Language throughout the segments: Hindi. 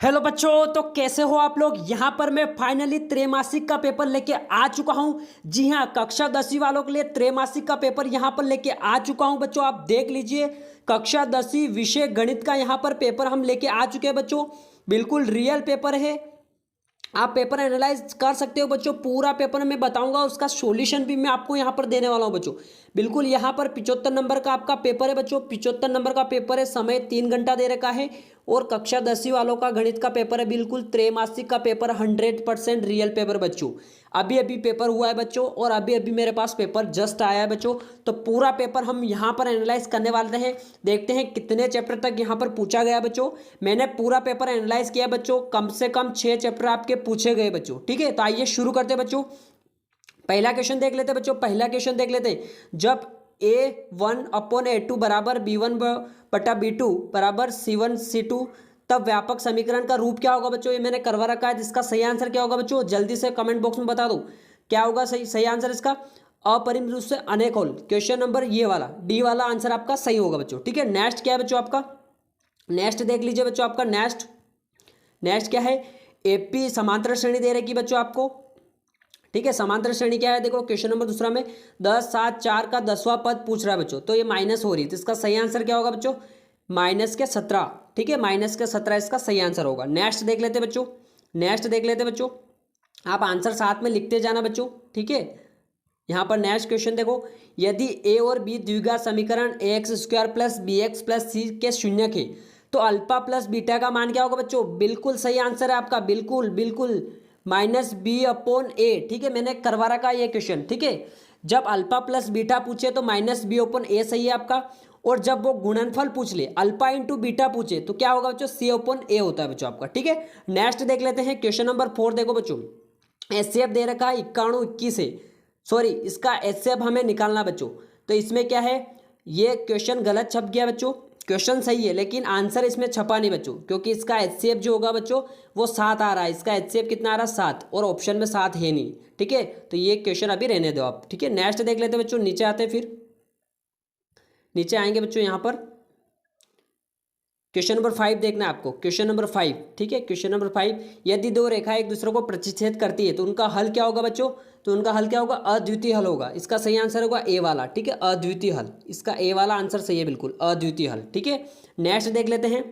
हेलो बच्चों, तो कैसे हो आप लोग। यहाँ पर मैं फाइनली त्रैमासिक का पेपर लेके आ चुका हूँ। जी हाँ, कक्षा 10वीं वालों के लिए त्रैमासिक का पेपर यहाँ पर लेके आ चुका हूँ बच्चों। आप देख लीजिए, कक्षा 10वीं विषय गणित का यहाँ पर पेपर हम लेके आ चुके हैं बच्चों। बिल्कुल रियल पेपर है, आप पेपर एनालाइज कर सकते हो बच्चों। पूरा पेपर मैं बताऊंगा, उसका सॉल्यूशन भी मैं आपको यहाँ पर देने वाला हूँ बच्चों। बिल्कुल यहाँ पर 75 नंबर का आपका पेपर है बच्चों, 75 नंबर का पेपर है। समय 3 घंटा दे रखा है और कक्षा 10वीं वालों का गणित का पेपर है। बिल्कुल त्रैमासिक का पेपर 100% रियल पेपर बच्चों। अभी अभी पेपर हुआ है बच्चों और अभी अभी मेरे पास पेपर जस्ट आया है बच्चों। तो पूरा पेपर हम यहाँ पर एनालाइज करने वाले हैं। देखते हैं कितने चैप्टर तक यहाँ पर पूछा गया बच्चों। मैंने पूरा पेपर एनालाइज किया बच्चों, कम से कम 6 चैप्टर आपके पूछे गए बच्चों। ठीक है, तो आइए शुरू करते हैं बच्चों। पहला क्वेश्चन देख लेते हैं बच्चों। पहला क्वेश्चन देख लेते हैं। जब A1/A2 बराबर B1/B2 बराबर C1/C2, तब व्यापक समीकरण का रूप क्या होगा बच्चों। ये मैंने करवा रखा है। इसका सही आंसर क्या होगा बच्चों, जल्दी से कमेंट बॉक्स में बता दो क्या होगा सही सही आंसर इसका। अपरिमित रूप से अनेक होल, क्वेश्चन नंबर ये वाला डी वाला आंसर आपका सही होगा बच्चों। ठीक है, नेक्स्ट क्या है बच्चों आपका, नेक्स्ट देख लीजिए बच्चों। आपका नेक्स्ट नेक्स्ट क्या है, एपी समांतर श्रेणी दे रखी बच्चों आपको। ठीक है, समांतर श्रेणी क्या है, देखो क्वेश्चन नंबर दूसरा में 10 7 4 का 10वां पद पूछ रहा है बच्चों। तो ये माइनस हो रही है, तो इसका सही आंसर क्या होगा बच्चों, -17। ठीक है, -17 इसका सही आंसर होगा। नेक्स्ट देख लेते बच्चों। नेक्स्ट देख लेते बच्चों, आप आंसर साथ में लिखते जाना बच्चों। ठीक है, यहाँ पर नेक्स्ट क्वेश्चन देखो। यदि ए और बी द्विघात समीकरण ax² प्लस bx प्लस सी के शून्य के, तो अल्फा प्लस बीटा का मान क्या होगा बच्चों। बिल्कुल सही आंसर है आपका, बिल्कुल बिल्कुल -b/a। ठीक है, मैंने करवा रखा ये क्वेश्चन। ठीक है, जब अल्फा प्लस बीटा पूछे तो -b/a सही है आपका। और जब वो गुणनफल पूछ ले, अल्फा इंटू बीटा पूछे, तो क्या होगा बच्चों, c/a होता है बच्चों आपका। ठीक है, नेक्स्ट देख लेते हैं। क्वेश्चन नंबर 4 देखो बच्चों। एचसीएफ दे रखा है 91 21 है, सॉरी इसका एचसीएफ हमें निकालना बच्चों। तो इसमें क्या है, ये क्वेश्चन गलत छप गया बच्चों। क्वेश्चन सही है लेकिन आंसर इसमें छपा नहीं बच्चों, क्योंकि इसका एचसीएफ जो होगा बच्चों वो 7 आ रहा है। इसका एचसीएफ कितना आ रहा है, 7, और ऑप्शन में 7 है नहीं। ठीक है, तो ये क्वेश्चन अभी रहने दो आप। ठीक है, नेक्स्ट देख लेते हैं बच्चों। नीचे आते हैं, फिर नीचे आएंगे बच्चों। यहाँ पर क्वेश्चन नंबर 5 देखना है आपको। क्वेश्चन नंबर 5, ठीक है, क्वेश्चन नंबर 5। यदि दो रेखा एक दूसरे को प्रतिच्छेद करती है तो उनका हल क्या होगा बच्चों, तो उनका हल क्या होगा, अद्वितीय हल होगा। इसका सही आंसर होगा ए वाला। ठीक है, अद्वितीय हल, इसका ए वाला आंसर सही है, बिल्कुल अद्वितीय हल। ठीक है, नेक्स्ट देख लेते हैं।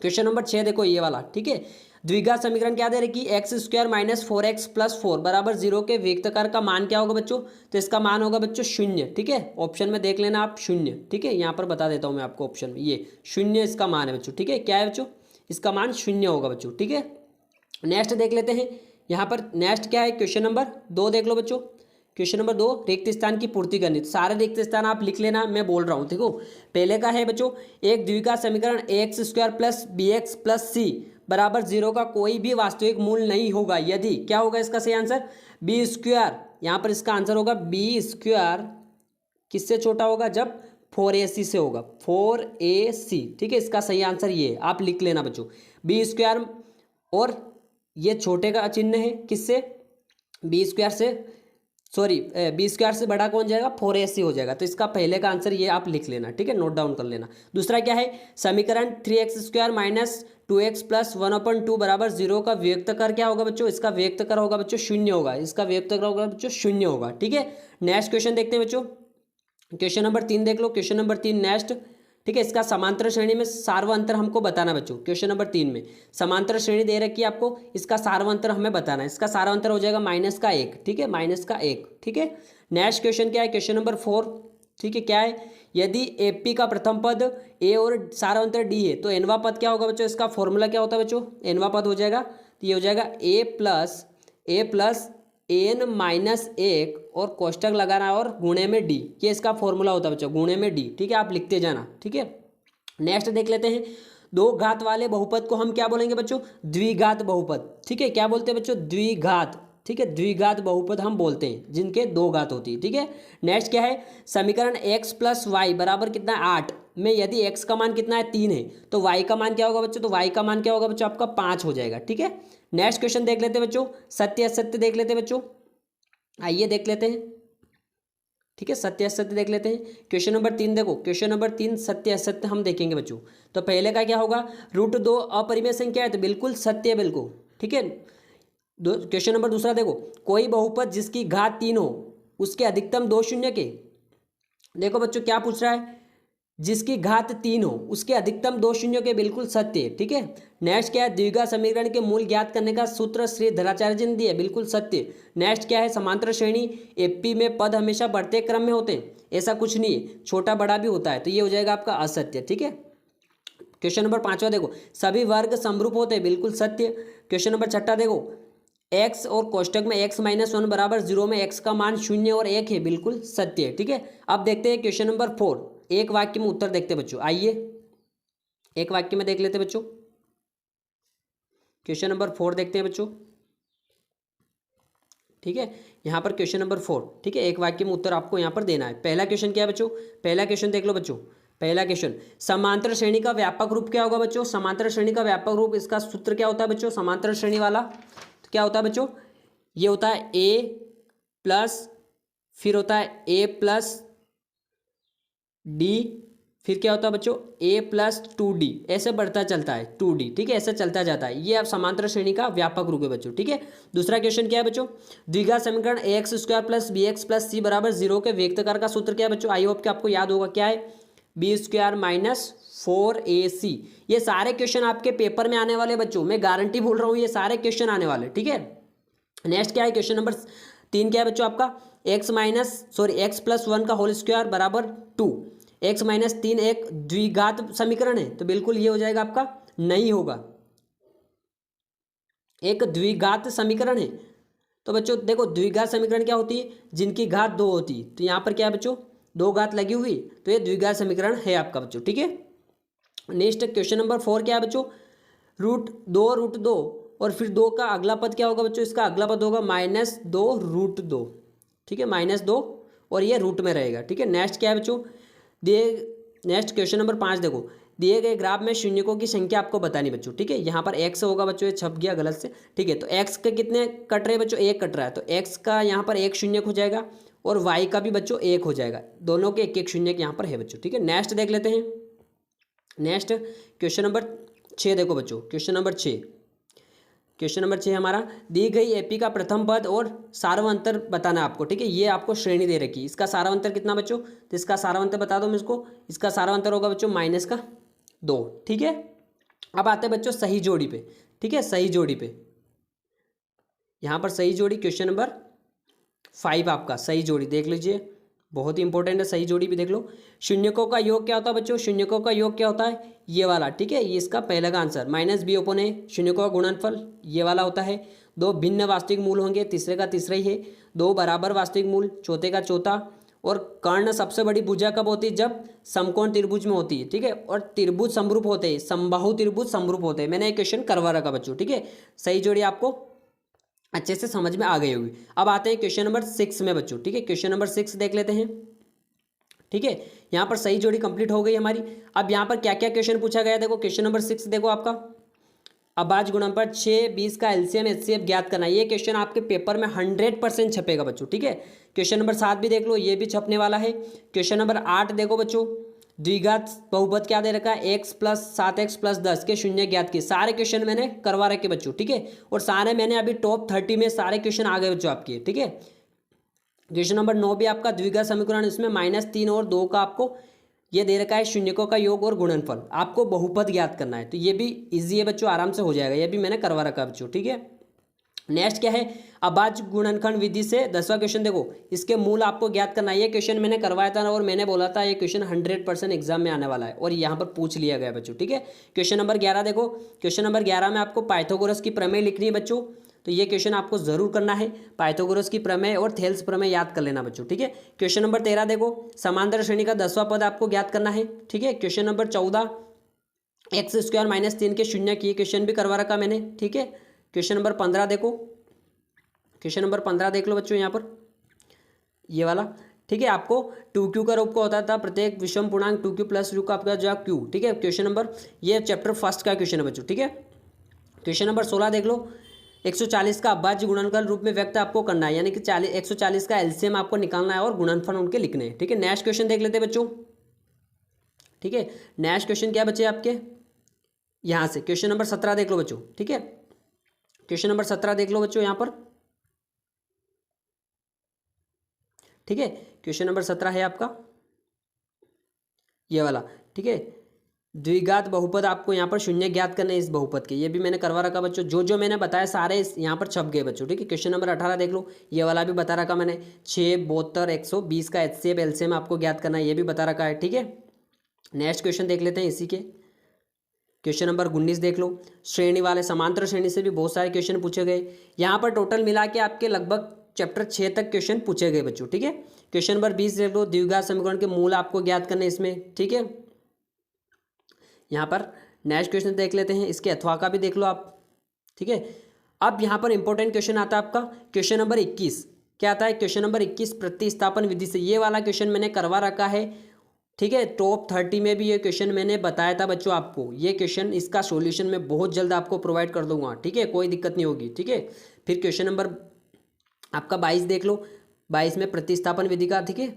क्वेश्चन नंबर 6 देखो, ये वाला। ठीक है, द्विघात समीकरण क्या दे रखी, x² - 4x + 4 बराबर 0 के वेक्तकार का मान क्या होगा बच्चों, तो इसका मान होगा बच्चों 0। ठीक है, ऑप्शन में देख लेना आप 0। ठीक है, यहाँ पर बता देता हूँ मैं आपको ऑप्शन में, ये 0 इसका मान है बच्चों। ठीक है, क्या है बच्चों, इसका मान 0 होगा बच्चों। ठीक है, नेक्स्ट देख लेते हैं। यहाँ पर नेक्स्ट क्या है, क्वेश्चन नंबर 2 देख लो बच्चों। क्वेश्चन नंबर 2, रिक्त स्थान की पूर्ति करनी। तो सारे रिक्त स्थान आप लिख लेना, मैं बोल रहा हूँ। देखो पहले का है बच्चों, एक द्विघात समीकरण ax² plus bx plus c बराबर 0 का कोई भी वास्तविक मूल नहीं होगा यदि, क्या होगा इसका सही आंसर, b²। यहाँ पर इसका आंसर होगा b² किससे छोटा होगा, जब 4ac से होगा, 4ac। ठीक है, इसका सही आंसर ये आप लिख लेना बच्चों, b²। और ये छोटे का चिन्ह है किससे, b² से, सॉरी b² से बड़ा कौन जाएगा, 4ac हो जाएगा। तो इसका पहले का आंसर ये आप लिख लेना। ठीक है, नोट डाउन कर लेना। दूसरा क्या है, समीकरण 3x² - 2x + 1/2 बराबर 0 का व्यक्तकर क्या होगा बच्चों, इसका व्यक्तकर होगा बच्चों 0 होगा। इसका व्यक्तकर होगा बच्चों 0 होगा। ठीक है, नेक्स्ट क्वेश्चन देखते हैं बच्चों। क्वेश्चन नंबर 3 देख लो। Question number 3 next. ठीक है, इसका समांतर श्रेणी में सार्वअंतर हमको बताना बच्चों। क्वेश्चन नंबर 3 में समांतर श्रेणी दे रखी है आपको, इसका सार्वअंतर हमें बताना है। इसका सार्वअंतर हो जाएगा -1। ठीक है, -1। ठीक है, नेक्स्ट क्वेश्चन क्या है, क्वेश्चन नंबर 4। ठीक है, क्या है, यदि एपी का प्रथम पद ए और सार्वअंतर डी है तो एनवा पद क्या होगा बच्चों, इसका फॉर्मूला क्या होता है बच्चों, एनवा पद हो जाएगा। तो ये हो जाएगा a+ n-1 और कोष्टक लगाना और गुणे में डी, ये इसका फॉर्मूला होता है बच्चों, गुणे में डी। ठीक है, आप लिखते जाना। ठीक है, नेक्स्ट देख लेते हैं। दो घात वाले बहुपद को हम क्या बोलेंगे बच्चों, द्विघात बहुपद। ठीक है, क्या बोलते हैं बच्चों, द्विघात। ठीक है, द्विघात बहुपद हम बोलते हैं जिनके 2 घात होती है। ठीक है, नेक्स्ट क्या है, समीकरण x + y बराबर कितना है 8 में यदि x का मान कितना है 3 है तो y का मान क्या होगा बच्चों, तो y का मान क्या होगा बच्चों, आपका 5 हो जाएगा। ठीक है, नेक्स्ट क्वेश्चन देख लेते हैं बच्चों, सत्य असत्य देख लेते हैं बच्चों। आइए देख लेते हैं। ठीक है, सत्य असत्य देख लेते हैं। क्वेश्चन नंबर 3 देखो, क्वेश्चन नंबर 3 सत्य असत्य हम देखेंगे बच्चों। तो पहले का क्या होगा, √2 अपरिमेय संख्या है तो बिल्कुल सत्य है, बिल्कुल ठीक है। क्वेश्चन नंबर दूसरा देखो, कोई बहुपद जिसकी घात 3 हो उसके अधिकतम 2 शून्य के, देखो बच्चों क्या पूछ रहा है, जिसकी घात 3 हो उसके अधिकतम 2 शून्य के, बिल्कुल सत्य है, ठीक है। नेक्स्ट क्या है, द्विघात समीकरण के मूल ज्ञात करने का सूत्र श्री धराचार्य जी ने दिया, बिल्कुल सत्य। नेक्स्ट क्या है, समांतर श्रेणी एपी में पद हमेशा बढ़ते क्रम में होते हैं, ऐसा कुछ नहीं है, छोटा बड़ा भी होता है, तो ये हो जाएगा आपका असत्य, ठीक है। क्वेश्चन नंबर 5वां देखो, सभी वर्ग समरूप होते हैं, बिल्कुल सत्य। क्वेश्चन नंबर 6 देखो, x और कोष्टक में x-1 बराबर 0 में x का मान 0 और 1 है, बिल्कुल सत्य है, ठीक है। अब देखते हैं क्वेश्चन नंबर 4, एक वाक्य में उत्तर देखते हैं बच्चों, आइए एक वाक्य में देख लेते हैं बच्चों। क्वेश्चन नंबर 4 देखते हैं बच्चों, ठीक है। यहाँ पर क्वेश्चन नंबर 4, ठीक है, एक वाक्य में उत्तर आपको यहाँ पर देना है। पहला क्वेश्चन क्या है बच्चों, पहला क्वेश्चन देख लो बच्चों। पहला क्वेश्चन, समांतर श्रेणी का व्यापक रूप क्या होगा बच्चों, समांतर श्रेणी का व्यापक रूप, इसका सूत्र क्या होता है बच्चों, समांतर श्रेणी वाला तो क्या होता है बच्चों, ये होता है a प्लस, फिर होता है a प्लस d, फिर क्या होता है बच्चों a प्लस 2d, ऐसे बढ़ता चलता है 2d, ठीक है, ऐसे चलता जाता है। ये आप समांतर श्रेणी का व्यापक रूप है बच्चों, ठीक है। दूसरा क्वेश्चन क्या है बच्चों, द्विघात समीकरण ax² plus bx plus c बराबर 0 के व्यक्तकार का सूत्र क्या है बच्चों, आई होप कि आपको याद होगा, क्या है, b² माइनस 4ac। ये सारे क्वेश्चन आपके पेपर में आने वाले बच्चों, मैं गारंटी बोल रहा हूँ, ये सारे क्वेश्चन आने वाले, ठीक है। नेक्स्ट क्या है, क्वेश्चन नंबर 3 क्या है बच्चों आपका, x प्लस 1 का होल स्क्वायर बराबर 2, x माइनस 3 एक द्विघात समीकरण है, तो बिल्कुल ये हो जाएगा आपका, नहीं होगा, एक द्विघात समीकरण है। तो बच्चों देखो द्विघात समीकरण क्या होती है, जिनकी घात 2 होती है, तो यहाँ पर क्या है बच्चों, 2 घात लगी हुई, तो ये द्विघात समीकरण है आपका बच्चों, ठीक है। नेक्स्ट क्वेश्चन नंबर 4 क्या है बच्चों, √2 और फिर 2 का अगला पद क्या होगा बच्चों, इसका अगला पद होगा -2 √2, ठीक है, -2 और ये रूट में रहेगा, ठीक है। नेक्स्ट क्या है बच्चों, नेक्स्ट क्वेश्चन नंबर 5 देखो, दिए गए ग्राफ में शून्यकों की संख्या आपको बतानी बच्चों, ठीक है। यहाँ पर x होगा बच्चों, ये छप गया गलत से, ठीक है। तो x के कितने कट रहे हैं बच्चों, 1 कट रहा है, तो x का यहाँ पर 1 शून्य हो जाएगा और y का भी बच्चों 1 हो जाएगा, दोनों के 1 शून्य यहाँ पर है बच्चों, ठीक है। नेक्स्ट देख लेते हैं, नेक्स्ट क्वेश्चन नंबर 6 देखो बच्चों, क्वेश्चन नंबर 6 हमारा, दी गई एपी का प्रथम पद और सार्वंतर बताना आपको, ठीक है। ये आपको श्रेणी दे रखी है, इसका सार्वंतर कितना बच्चों, तो इसका सार्वंतर बता दो मुझको, इसका सार्वंतर होगा बच्चों -2, ठीक है। अब आते हैं बच्चों सही जोड़ी पे, ठीक है, सही जोड़ी पे, यहाँ पर सही जोड़ी क्वेश्चन नंबर 5 आपका सही जोड़ी देख लीजिए, बहुत ही इंपॉर्टेंट है, सही जोड़ी भी देख लो। शून्यकों का योग क्या होता है बच्चों, शून्यकों का योग क्या होता है, ये वाला, ठीक है, ये इसका पहला का आंसर, -b/a, शून्यकों का गुणनफल ये वाला होता है। 2 भिन्न वास्तविक मूल होंगे, तीसरे का तीसरा ही है, 2 बराबर वास्तविक मूल, चौथे का चौथा, और कर्ण सबसे बड़ी भुजा कब होती है, जब समकोण त्रिभुज में होती है, ठीक है, और त्रिभुज समरूप होते हैं, समबाहु त्रिभुज समरूप होते हैं। मैंने एक क्वेश्चन करवा रखा बच्चों, ठीक है, सही जोड़ी आपको अच्छे से समझ में आ गई होगी। अब आते हैं क्वेश्चन नंबर 6 में बच्चों, ठीक है, क्वेश्चन नंबर 6 देख लेते हैं, ठीक है। यहाँ पर सही जोड़ी कंप्लीट हो गई हमारी। अब यहाँ पर क्या क्या क्वेश्चन पूछा गया, देखो क्वेश्चन नंबर 6 देखो आपका, अभाज्य गुणनफल 6, 20 का एलसीएम एचसीएफ ज्ञात करना, ये क्वेश्चन आपके पेपर में 100% छपेगा बच्चों, ठीक है। क्वेश्चन नंबर 7 भी देख लो, ये भी छपने वाला है। क्वेश्चन नंबर 8 देखो बच्चों, द्विघात बहुपद क्या दे रखा है, x प्लस 7x प्लस 10 के शून्य ज्ञात किए, सारे क्वेश्चन मैंने करवा रखे बच्चों, ठीक है, और सारे मैंने अभी टॉप 30 में सारे क्वेश्चन आ गए बच्चों आपके, ठीक है। क्वेश्चन नंबर 9 भी आपका द्विघात समीकरण, इसमें -3 और 2 का आपको ये दे रखा है, शून्यकों का योग और गुणनफल, आपको बहुपद ज्ञात करना है, तो ये भी इजी है बच्चों, आराम से हो जाएगा, ये भी मैंने करवा रखा है बच्चों, ठीक है। नेक्स्ट क्या है, अभाज्य गुणनखंड विधि से 10वां क्वेश्चन देखो, इसके मूल आपको ज्ञात करना है। ये क्वेश्चन मैंने करवाया था और मैंने बोला था ये क्वेश्चन 100% एग्जाम में आने वाला है और यहाँ पर पूछ लिया गया बच्चों, ठीक है। क्वेश्चन नंबर 11 देखो, क्वेश्चन नंबर 11 में आपको पाइथागोरस की प्रमेय लिखनी है बच्चों, तो ये क्वेश्चन आपको जरूर करना है, पाइथागोरस की प्रमेय और थेल्स प्रमेय याद कर लेना बच्चों, ठीक है। क्वेश्चन नंबर 13 देखो, समांतर श्रेणी का 10वां पद आपको ज्ञात करना है, ठीक है। क्वेश्चन नंबर 14, x² - 3 के शून्य की, क्वेश्चन भी करवा रखा मैंने, ठीक है। क्वेश्चन नंबर 15 देखो, क्वेश्चन नंबर 15 देख लो बच्चों, यहाँ पर ये वाला, ठीक है। आपको 2q का रूप का होता था, प्रत्येक विषम पूर्णांक 2q प्लस q का आपका जो q, ठीक है। क्वेश्चन नंबर, ये चैप्टर फर्स्ट का क्वेश्चन है बच्चों, ठीक है। क्वेश्चन नंबर 16 देख लो, 140 का अभाज्य गुणनफल रूप में व्यक्त आपको करना है, यानी कि 140 का एलसीएम आपको निकालना है और गुणनफल उनके लिखने हैं। ठीक है, नेक्स्ट क्वेश्चन देख लेते हैं बच्चों। ठीक है, नेक्स्ट क्वेश्चन क्या बचे आपके, यहाँ से क्वेश्चन नंबर 17 देख लो बच्चों। ठीक है, क्वेश्चन नंबर 17 देख लो बच्चों यहाँ पर। ठीक है, क्वेश्चन नंबर 17 है आपका ये वाला। ठीक है, द्विघात बहुपद आपको यहाँ पर शून्य ज्ञात करने इस बहुपद के, ये भी मैंने करवा रखा बच्चों, जो जो मैंने बताया सारे यहाँ पर छप गए बच्चों। ठीक है, क्वेश्चन नंबर 18 देख लो, ये वाला भी बता रखा मैंने, 6, 72, 120 का एचसीएफ एलसीएम आपको ज्ञात करना है, ये भी बता रखा है। ठीक है, नेक्स्ट क्वेश्चन देख लेते हैं इसी के, क्वेश्चन नंबर 19 देख लो। श्रेणी वाले समांतर श्रेणी से भी बहुत सारे क्वेश्चन पूछे गए, यहाँ पर टोटल मिला के आपके लगभग चैप्टर 6 तक क्वेश्चन पूछे गए बच्चों। ठीक है, क्वेश्चन नंबर 20 देख लो, द्विघात समीकरण के मूल आपको ज्ञात करने इसमें। ठीक है, यहाँ पर नेक्स्ट क्वेश्चन देख लेते हैं, इसके अथवा का भी देख लो आप। ठीक है, अब यहाँ पर इंपॉर्टेंट क्वेश्चन आता है आपका क्वेश्चन नंबर 21। क्या आता है क्वेश्चन नंबर 21, प्रतिस्थापन विधि से, ये वाला क्वेश्चन मैंने करवा रखा है। ठीक है, टॉप 30 में भी ये क्वेश्चन मैंने बताया था बच्चों आपको, ये क्वेश्चन इसका सॉल्यूशन मैं बहुत जल्द आपको प्रोवाइड कर दूंगा। ठीक है, कोई दिक्कत नहीं होगी। ठीक है, फिर क्वेश्चन नंबर आपका 22 देख लो, 22 में प्रतिस्थापन विधि का। ठीक है,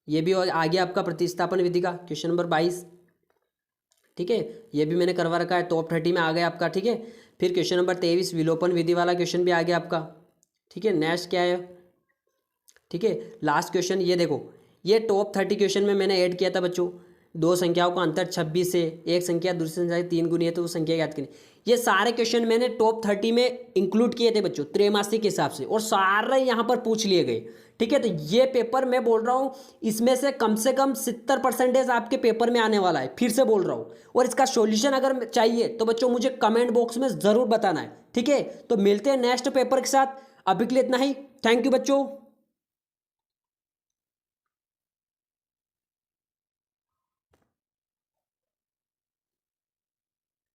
ये भी आ गया आपका प्रतिस्थापन विधि का क्वेश्चन नंबर 22। ठीक है, ये भी मैंने करवा रखा है, टॉप 30 में आ गया आपका। ठीक है, फिर क्वेश्चन नंबर 23 विलोपन विधि वाला क्वेश्चन भी आ गया आपका। ठीक है, नेक्स्ट क्या है, ठीक है, लास्ट क्वेश्चन ये देखो, ये टॉप 30 क्वेश्चन में मैंने ऐड किया था बच्चों, दो संख्याओं का अंतर 26 से, एक संख्या दूसरी संख्या 3 गुनी है तो वो संख्या याद करें। ये सारे क्वेश्चन मैंने टॉप 30 में इंक्लूड किए थे बच्चों त्रैमासिक के हिसाब से, और सारे यहाँ पर पूछ लिए गए। ठीक है, तो ये पेपर मैं बोल रहा हूँ इसमें से कम 70% आपके पेपर में आने वाला है, फिर से बोल रहा हूँ। और इसका सॉल्यूशन अगर चाहिए तो बच्चों मुझे कमेंट बॉक्स में ज़रूर बताना है। ठीक है, तो मिलते हैं नेक्स्ट पेपर के साथ, अभी के लिए इतना ही। थैंक यू बच्चों।